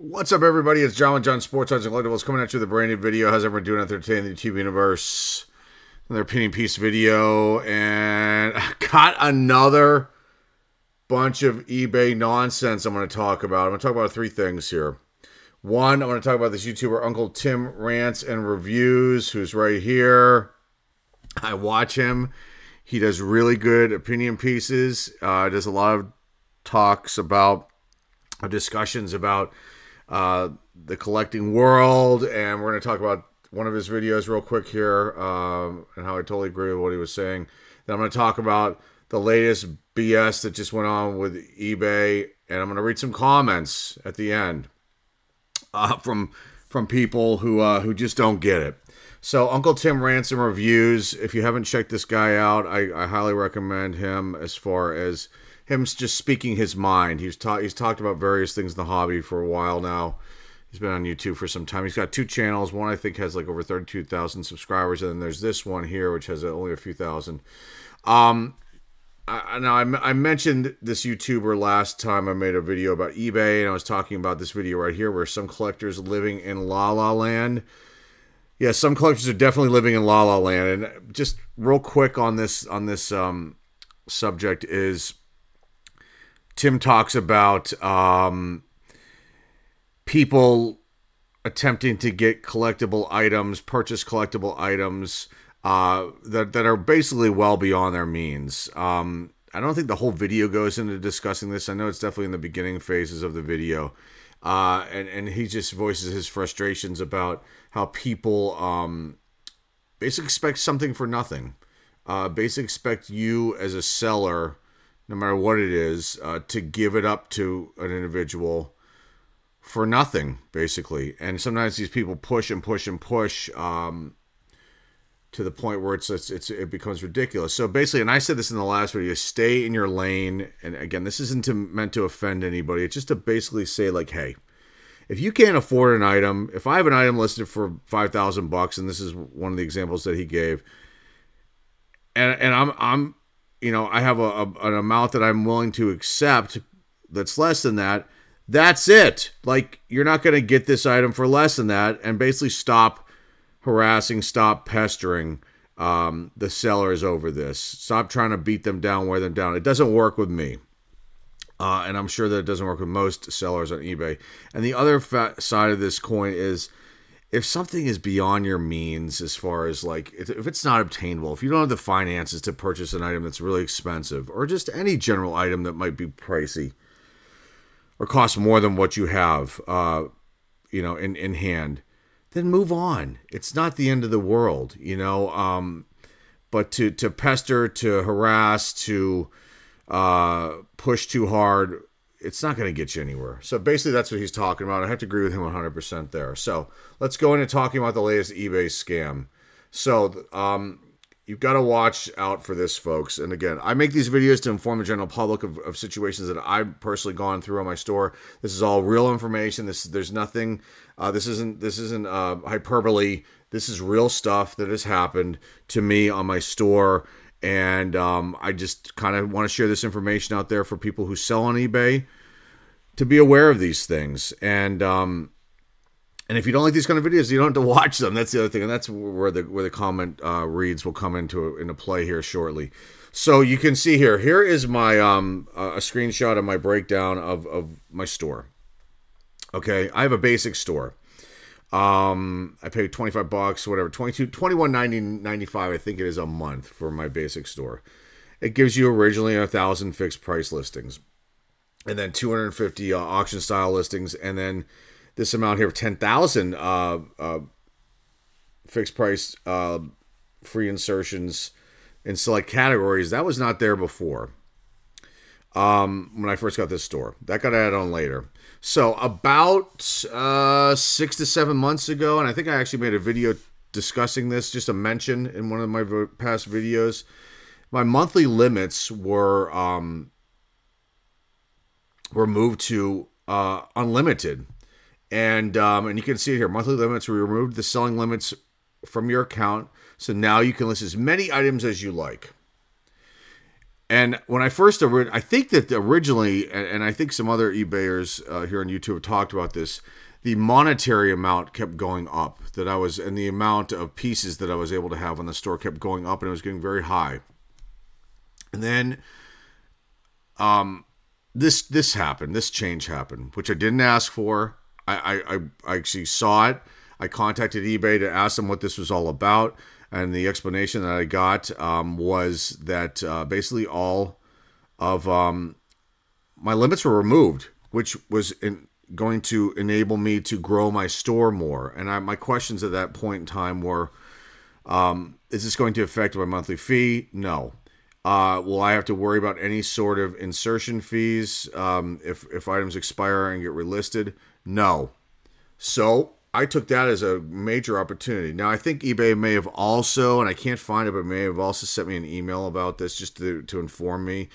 What's up, everybody? It's John with John Sports Odds and Collectibles coming at you with a brand new video. How's everyone doing out there today in the YouTube universe? Another opinion piece video, and I got another bunch of eBay nonsense I'm going to talk about. I'm going to talk about three things here. One, I'm going to talk about this YouTuber Uncle Tim Rants and Reviews, who's right here. I watch him. He does really good opinion pieces. Does a lot of talks about, discussions about the collecting world, and we're going to talk about one of his videos real quick here, and how I totally agree with what he was saying. Then I'm going to talk about the latest BS that just went on with eBay, and I'm going to read some comments at the end from people who just don't get it. So Uncle Tim Rants and Reviews, if you haven't checked this guy out, I highly recommend him as far as him just speaking his mind. He's talked about various things in the hobby for a while now. He's been on YouTube for some time. He's got two channels. One I think has like over 32,000 subscribers, and then there's this one here which has only a few thousand. I mentioned this YouTuber last time I made a video about eBay, and I was talking about this video right here where some collectors living in La La Land. Yeah, some collectors are definitely living in La La Land. And just real quick on this subject is Tim talks about people attempting to get collectible items, purchase collectible items that are basically well beyond their means. I don't think the whole video goes into discussing this. I know it's definitely in the beginning phases of the video. And he just voices his frustrations about how people basically expect something for nothing. Basically expect you as a seller, no matter what it is, to give it up to an individual for nothing, basically. And sometimes these people push and push and push to the point where it becomes ridiculous. So basically, and I said this in the last video, stay in your lane. And again, this isn't meant to offend anybody. It's just to basically say, like, hey, if you can't afford an item, if I have an item listed for $5,000, and this is one of the examples that he gave, and I'm you know, I have an amount that I'm willing to accept that's less than that, that's it. Like, you're not going to get this item for less than that, and basically stop harassing, stop pestering the sellers over this. Stop trying to beat them down, wear them down. It doesn't work with me. And I'm sure that it doesn't work with most sellers on eBay. And the other side of this coin is, if something is beyond your means, as far as like, if it's not obtainable, if you don't have the finances to purchase an item that's really expensive, or just any general item that might be pricey or cost more than what you have, you know, in hand, then move on. It's not the end of the world, you know. But to pester, to harass, to push too hard, it's not going to get you anywhere. So basically that's what he's talking about. I have to agree with him 100% there. So let's go into talking about the latest eBay scam. So you've got to watch out for this, folks. And again, I make these videos to inform the general public of situations that I've personally gone through on my store. This is all real information. There's nothing. This isn't hyperbole. This is real stuff that has happened to me on my store. And I just kind of want to share this information out there for people who sell on eBay to be aware of these things. And if you don't like these kind of videos, you don't have to watch them. That's the other thing, and that's where the comment reads will come into play here shortly. So you can see here. Here is my a screenshot of my breakdown of my store. Okay, I have a basic store. I paid $25, whatever, $21.95, I think it is, a month for my basic store. It gives you originally 1,000 fixed price listings, and then 250 auction style listings, and then this amount here of 10,000 fixed price free insertions in select categories. That was not there before. When I first got this store, that got added on later. So about 6 to 7 months ago, and I think I actually made a video discussing this, just a mention in one of my past videos, my monthly limits were moved to unlimited, and you can see it here. Monthly limits. We removed the selling limits from your account, so now you can list as many items as you like. And when I first, I think that originally, and I think some other eBayers here on YouTube have talked about this, the monetary amount kept going up that I was, and the amount of pieces that I was able to have on the store kept going up, and it was getting very high. And then, this happened. This change happened, which I didn't ask for. I actually saw it. I contacted eBay to ask them what this was all about. And the explanation that I got was that basically all of my limits were removed, which was going to enable me to grow my store more. And my questions at that point in time were, is this going to affect my monthly fee? No. Will I have to worry about any sort of insertion fees if items expire and get relisted? No. So I took that as a major opportunity. Now, I think eBay may have also, and I can't find it, but may have also sent me an email about this just to inform me.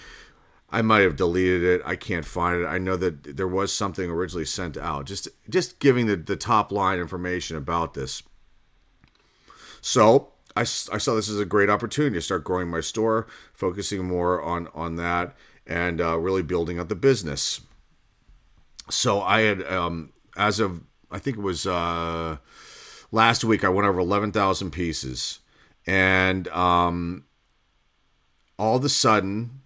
I might have deleted it. I can't find it. I know that there was something originally sent out, just giving the top line information about this. So I saw this as a great opportunity to start growing my store, focusing more on that, and really building up the business. So I had, as of, I think it was last week, I went over 11,000 pieces. And all of a sudden,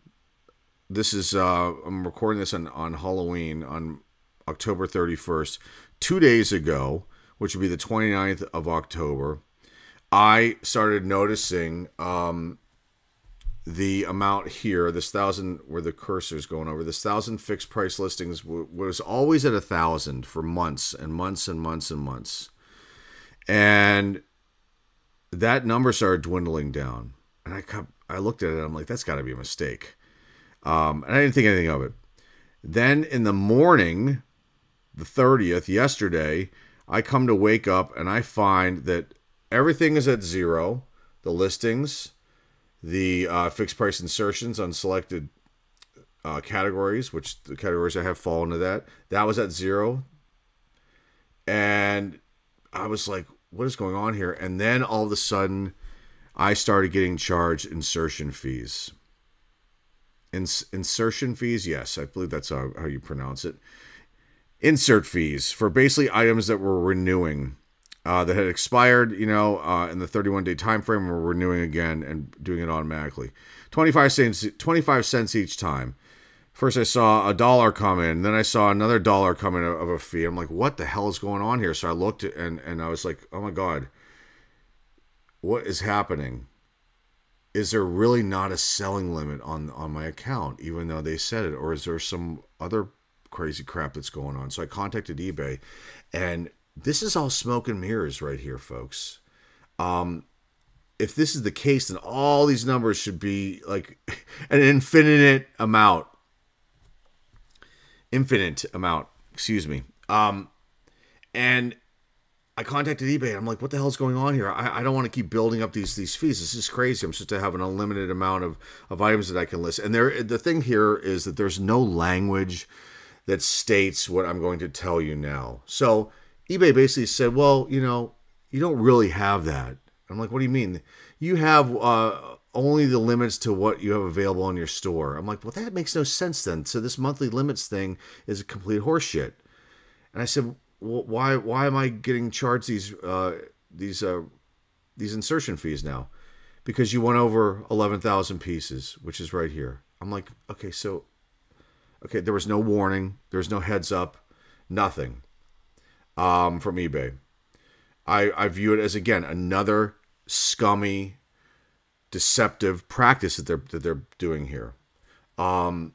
this is, I'm recording this on Halloween, on October 31st. 2 days ago, which would be the 29th of October, I started noticing the amount here, this 1,000, where the cursor is going over, this 1,000 fixed price listings was always at 1,000 for months and months and months and months. And that number started dwindling down. And I looked at it, I'm like, that's got to be a mistake. And I didn't think anything of it. Then in the morning, the 30th, yesterday, I come to wake up and I find that everything is at 0. The listings, the fixed price insertions on selected categories, which the categories I have fall into that was at 0. And I was like, what is going on here? And then all of a sudden, I started getting charged insertion fees. Insertion fees? Yes, I believe that's how you pronounce it. Insert fees for basically items that were renewing. That had expired, in the 31-day time frame, we're renewing again and doing it automatically. 25 cents each time. First I saw $1 come in, then I saw another $1 come in of a fee. I'm like, what the hell is going on here? So I looked and I was like, oh my God, what is happening? Is there really not a selling limit on my account, even though they said it? Or is there some other crazy crap that's going on? So I contacted eBay, and this is all smoke and mirrors right here, folks. If this is the case, then all these numbers should be like an infinite amount. Excuse me. And I contacted eBay. I'm like, what the hell is going on here? I don't want to keep building up these fees. This is crazy. I'm supposed to have an unlimited amount of items that I can list. And the thing here is that there's no language that states what I'm going to tell you now. So eBay basically said, well, you don't really have that. I'm like, what do you mean? You have only the limits to what you have available in your store. I'm like, well, that makes no sense then. So this monthly limits thing is a complete horseshit. And I said, well, why am I getting charged these insertion fees now? Because you went over 11,000 pieces, which is right here. I'm like, okay, there was no warning. There was no heads up, nothing. From eBay. I view it as, again, another scummy, deceptive practice that they're doing here. So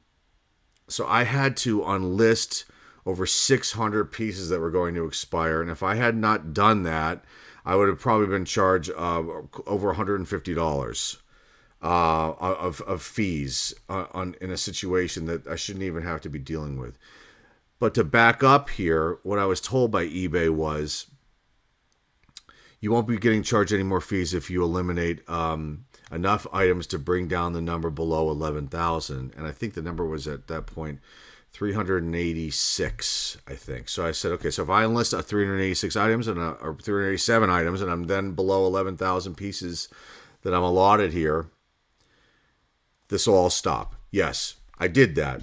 I had to unlist over 600 pieces that were going to expire, and if I had not done that, I would have probably been charged over $150 of fees in a situation that I shouldn't even have to be dealing with. But to back up here, what I was told by eBay was, you won't be getting charged any more fees if you eliminate enough items to bring down the number below 11,000. And I think the number was at that point 386, I think. So I said, okay, so if I enlist 386 items or 387 items, and I'm then below 11,000 pieces that I'm allotted here, This will all stop. Yes, I did that.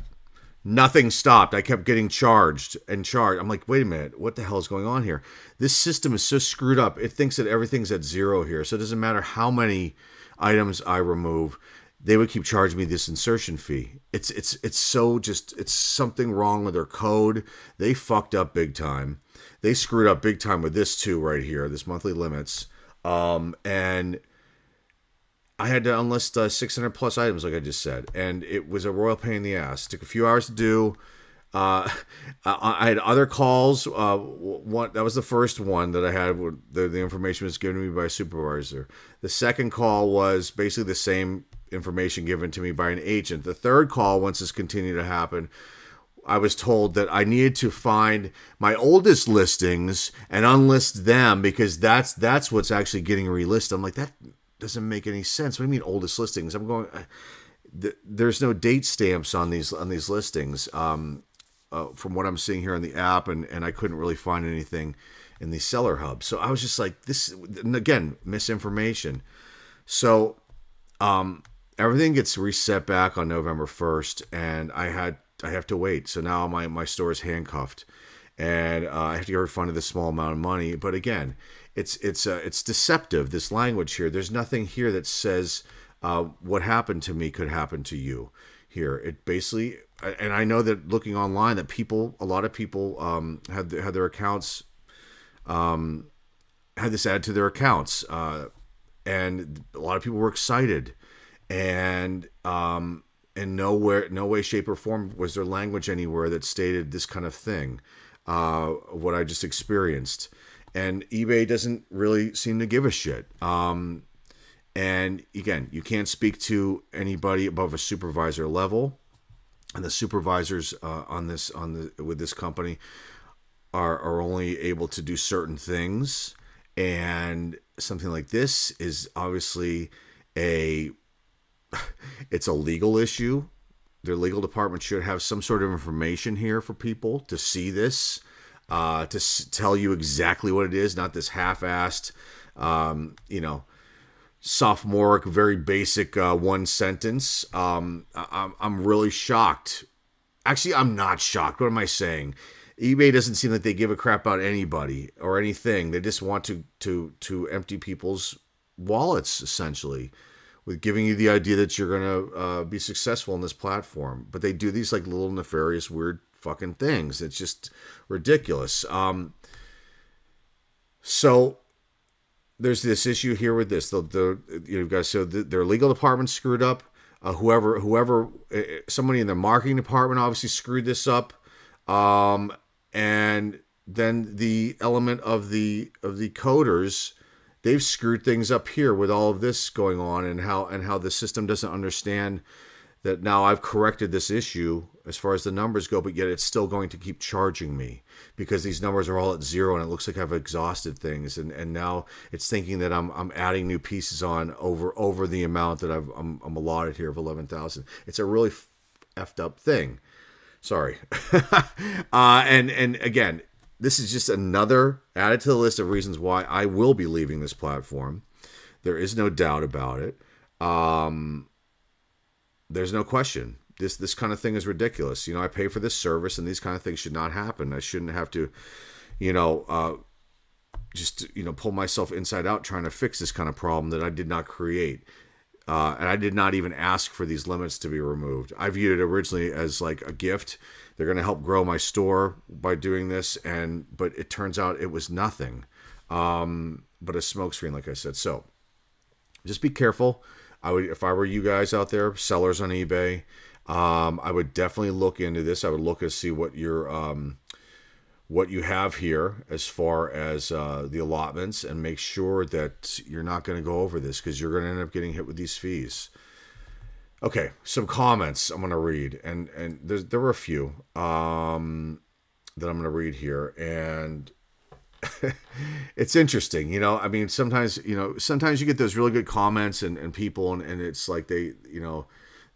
Nothing stopped. I kept getting charged and charged. I'm like, wait a minute, what the hell is going on here? This system is so screwed up. It thinks that everything's at zero here. So it doesn't matter how many items I remove, they would keep charging me this insertion fee. It's something wrong with their code. They fucked up big time. They screwed up big time with this too right here, this monthly limits. And I had to unlist 600 plus items, like I just said, and it was a royal pain in the ass. It took a few hours to do. I had other calls. One that was the first one that I had. The information was given to me by a supervisor. The second call was basically the same information given to me by an agent. The third call, once this continued to happen, I was told that I needed to find my oldest listings and unlist them because that's what's actually getting relisted. I'm like, that doesn't make any sense. What do you mean oldest listings? I'm going. There's no date stamps on these listings. From what I'm seeing here on the app, and I couldn't really find anything in the seller hub. So I was just like, this again, misinformation. So everything gets reset back on November 1st, and I have to wait. So now my store is handcuffed, and I have to get refunded this small amount of money. But again, it's deceptive, this language here. There's nothing here that says what happened to me could happen to you here. It basically, and I know that looking online that a lot of people had their accounts, had this added to their accounts, and a lot of people were excited, and in no way, shape, or form was there language anywhere that stated this kind of thing, what I just experienced. And eBay doesn't really seem to give a shit. And again, you can't speak to anybody above a supervisor level, and the supervisors with this company are only able to do certain things. And something like this is obviously it's a legal issue. Their legal department should have some sort of information here for people to see this. To tell you exactly what it is, not this half-assed, sophomoric, very basic one sentence. I'm really shocked. Actually, I'm not shocked. What am I saying? eBay doesn't seem like they give a crap about anybody or anything. They just want to empty people's wallets, essentially, with giving you the idea that you're going to be successful in this platform. But they do these like little nefarious, weird fucking things. It's just ridiculous. So there's this issue here with this. You've got, so their legal department screwed up. Whoever, somebody in the marketing department obviously screwed this up. And then the element of the coders, they've screwed things up here with all of this going on, and how the system doesn't understand that now I've corrected this issue as far as the numbers go, but yet it's still going to keep charging me because these numbers are all at zero and it looks like I've exhausted things, and now it's thinking that I'm adding new pieces on over the amount that I'm allotted here of 11,000. It's a really effed up thing. Sorry. And again, this is just another added to the list of reasons why I will be leaving this platform. There is no doubt about it. There's no question. This kind of thing is ridiculous. I pay for this service, and these kind of things should not happen. I shouldn't have to, pull myself inside out trying to fix this kind of problem that I did not create. And I did not even ask for these limits to be removed. I viewed it originally as like a gift. They're going to help grow my store by doing this, but it turns out it was nothing but a smokescreen, like I said. So just be careful. If I were you guys out there, sellers on eBay, I would definitely look into this. I would look to see what what you have here as far as the allotments, and make sure that you're not going to go over this, because you're going to end up getting hit with these fees. Okay, some comments I'm going to read, and there were a few that I'm going to read here, and it's interesting, I mean, sometimes you get those really good comments and people, and it's like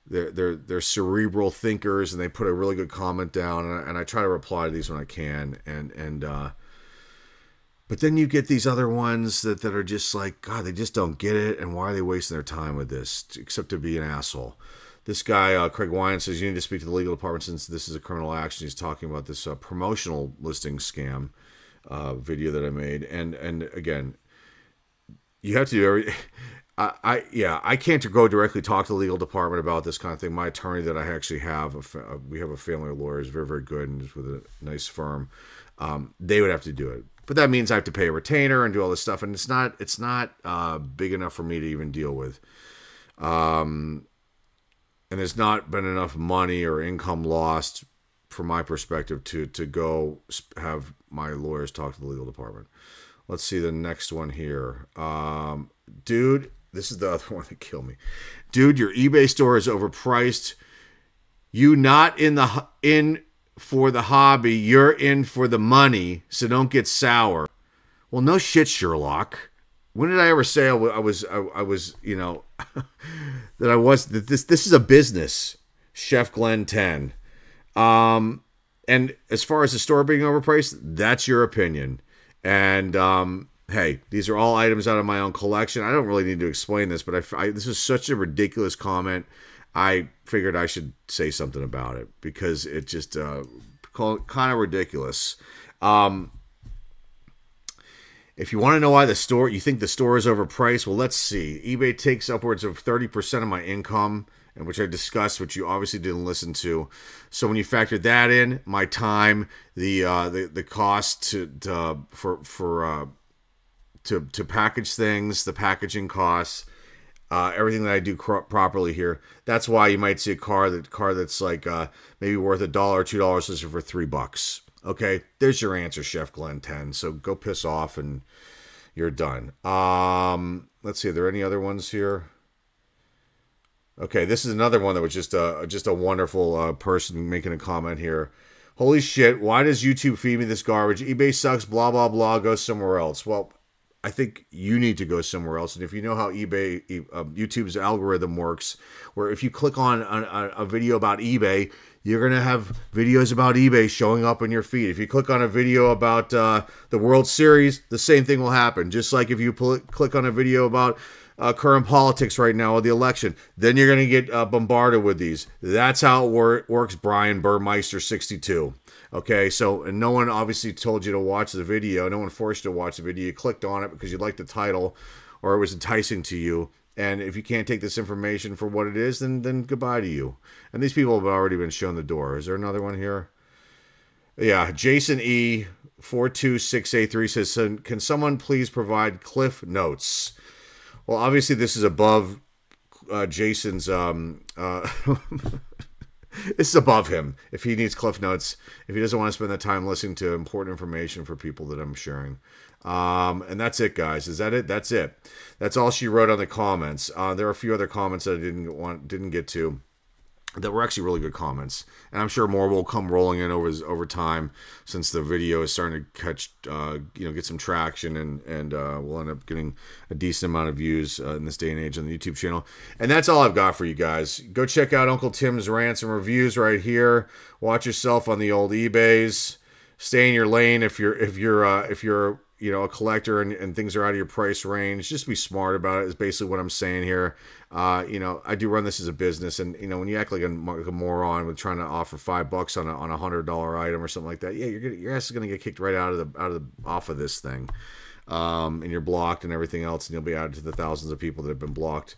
they're cerebral thinkers, and they put a really good comment down, and I try to reply to these when I can, but then you get these other ones that are just like, God, they just don't get it, and why are they wasting their time with this except to be an asshole? This guy, Craig Wyan, says you need to speak to the legal department since this is a criminal action. He's talking about this promotional listing scam video that I made. And again, you have to do everything. I can't go directly talk to the legal department about this kind of thing. My attorney that I actually have, we have a family of lawyers, very, very good, and is with a nice firm. They would have to do it, but that means I have to pay a retainer and do all this stuff, and it's not big enough for me to even deal with. And there's not been enough money or income lost from my perspective to go have my lawyers talk to the legal department. Let's see the next one here. Dude, this is the other one that killed me. Dude, your eBay store is overpriced. You not in for the hobby, you're in for the money, so don't get sour. Well, no shit, Sherlock. When did I ever say I was you know, that this is a business, Chef Glenn 10. And as far as the store being overpriced, that's your opinion. And hey, these are all items out of my own collection. I don't really need to explain this, but this is such a ridiculous comment. I figured I should say something about it because it just kind of ridiculous. If you want to know why you think the store is overpriced, well, let's see. eBay takes upwards of 30% of my income, and which I discussed, which you obviously didn't listen to. So when you factor that in, my time, the cost to package things, the packaging costs, everything that I do properly here. That's why you might see a car that's like maybe worth $1 or $2 listed for $3. Okay, there's your answer, Chef Glenn 10. So go piss off and you're done. Let's see, are there any other ones here? Okay, this is another one that was just a wonderful person making a comment here. Holy shit, why does YouTube feed me this garbage? eBay sucks, blah, blah, blah, go somewhere else. Well, I think you need to go somewhere else. And if you know how YouTube's algorithm works, where if you click on a video about eBay, you're going to have videos about eBay showing up in your feed. If you click on a video about the World Series, the same thing will happen. Just like if you click on a video about current politics right now or the election, then you're going to get bombarded with these. That's how it works, Brian Burmeister 62. Okay, so, and no one obviously told you to watch the video. No one forced you to watch the video. You clicked on it because you liked the title or it was enticing to you. And if you can't take this information for what it is, then goodbye to you. And these people have already been shown the door. Is there another one here? Yeah, Jason E. 42683 says, can someone please provide Cliff Notes? Well, obviously this is above Jason's... This is above him. If he needs Cliff Notes, if he doesn't want to spend the time listening to important information for people that I'm sharing. And that's it, guys. Is that it? That's it. That's all she wrote on the comments. There are a few other comments that I didn't get to that were actually really good comments. And I'm sure more will come rolling in over time since the video is starting to catch, get some traction and we'll end up getting a decent amount of views in this day and age on the YouTube channel. And that's all I've got for you guys. Go check out Uncle Tim's Rants and Reviews right here. Watch yourself on the old eBays. Stay in your lane if you're a collector and things are out of your price range. Just be smart about it is basically what I'm saying here. I do run this as a business, and when you act like a moron with trying to offer $5 on a $100 item or something like that, yeah, your ass is gonna get kicked right off of this thing, and you're blocked and everything else, and you'll be added to the thousands of people that have been blocked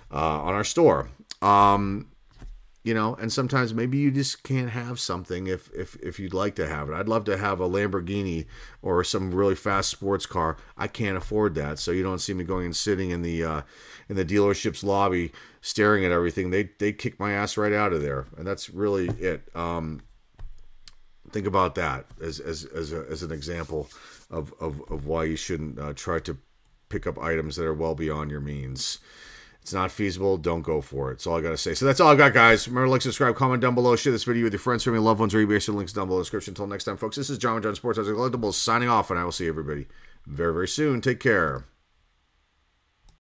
on our store. And sometimes maybe you just can't have something if you'd like to have it. I'd love to have a Lamborghini or some really fast sports car. I can't afford that, so you don't see me going and sitting in the dealership's lobby staring at everything. They kick my ass right out of there, and that's really it. Think about that as an example of why you shouldn't try to pick up items that are well beyond your means. It's not feasible. Don't go for it. That's all I got to say. So that's all I got, guys. Remember to like, subscribe, comment down below. Share this video with your friends, family, loved ones, or eBay. So links down below in the description. Until next time, folks, this is John Sports Collectibles signing off, and I will see everybody very, very soon. Take care.